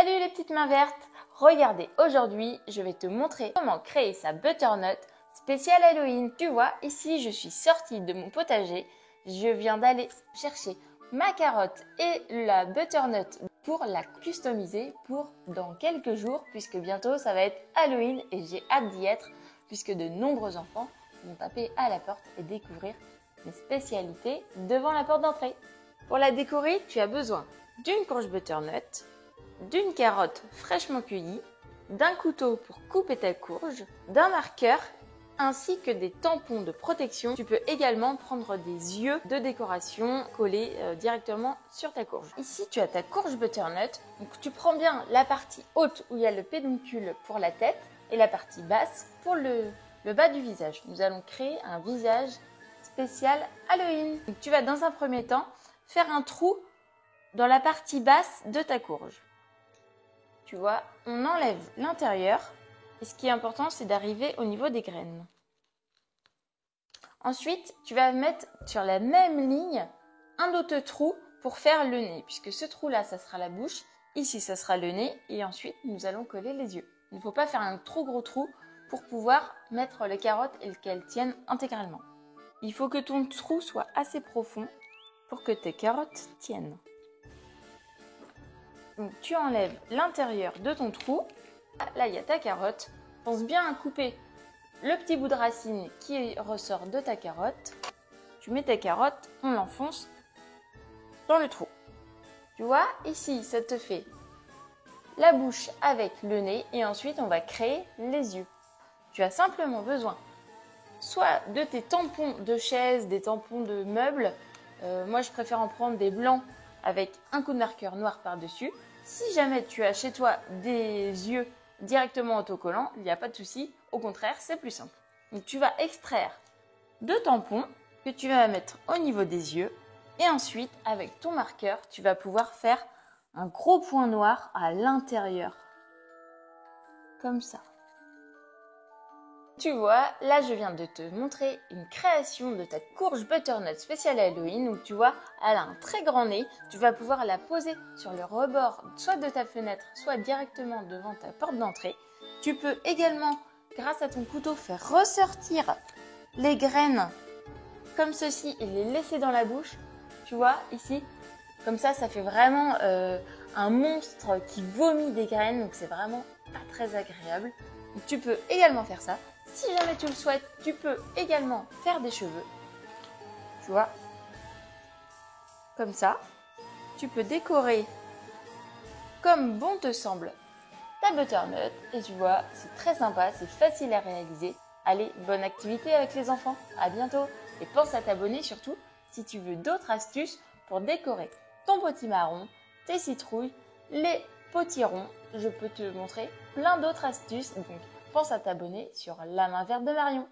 Salut les petites mains vertes! Regardez, aujourd'hui, je vais te montrer comment créer sa butternut spéciale Halloween. Tu vois, ici, je suis sortie de mon potager. Je viens d'aller chercher ma carotte et la butternut pour la customiser pour dans quelques jours, puisque bientôt, ça va être Halloween et j'ai hâte d'y être, puisque de nombreux enfants vont taper à la porte et découvrir mes spécialités devant la porte d'entrée. Pour la décorer, tu as besoin d'une courge butternut, d'une carotte fraîchement cueillie, d'un couteau pour couper ta courge, d'un marqueur ainsi que des tampons de protection. Tu peux également prendre des yeux de décoration collés directement sur ta courge. Ici, tu as ta courge butternut. Donc, tu prends bien la partie haute où il y a le pédoncule pour la tête et la partie basse pour le bas du visage. Nous allons créer un visage spécial Halloween. Donc, tu vas dans un premier temps faire un trou dans la partie basse de ta courge. Tu vois, on enlève l'intérieur et ce qui est important, c'est d'arriver au niveau des graines. Ensuite, tu vas mettre sur la même ligne un autre trou pour faire le nez, puisque ce trou-là, ça sera la bouche, ici, ça sera le nez et ensuite, nous allons coller les yeux. Il ne faut pas faire un trop gros trou pour pouvoir mettre les carottes et qu'elles tiennent intégralement. Il faut que ton trou soit assez profond pour que tes carottes tiennent. Donc, tu enlèves l'intérieur de ton trou. Là, il y a ta carotte. Pense bien à couper le petit bout de racine qui ressort de ta carotte. Tu mets ta carotte, on l'enfonce dans le trou. Tu vois, ici, ça te fait la bouche avec le nez et ensuite, on va créer les yeux. Tu as simplement besoin soit de tes tampons de chaise, des tampons de meubles. Moi, je préfère en prendre des blancs avec un coup de marqueur noir par-dessus. Si jamais tu as chez toi des yeux directement autocollants, il n'y a pas de souci. Au contraire, c'est plus simple. Donc, tu vas extraire deux tampons que tu vas mettre au niveau des yeux. Et ensuite, avec ton marqueur, tu vas pouvoir faire un gros point noir à l'intérieur. Comme ça. Tu vois, là je viens de te montrer une création de ta courge butternut spéciale Halloween où tu vois, elle a un très grand nez. Tu vas pouvoir la poser sur le rebord soit de ta fenêtre, soit directement devant ta porte d'entrée. Tu peux également, grâce à ton couteau, faire ressortir les graines comme ceci et les laisser dans la bouche. Tu vois, ici, comme ça fait vraiment un monstre qui vomit des graines. Donc c'est vraiment pas très agréable. Donc, tu peux également faire ça. Si jamais tu le souhaites, tu peux également faire des cheveux. Tu vois, comme ça. Tu peux décorer comme bon te semble ta butternut. Et tu vois, c'est très sympa, c'est facile à réaliser. Allez, bonne activité avec les enfants. À bientôt. Et pense à t'abonner surtout si tu veux d'autres astuces pour décorer ton potimarron, tes citrouilles, les potirons. Je peux te montrer plein d'autres astuces. Donc, pense à t'abonner sur La Main Verte de Marion.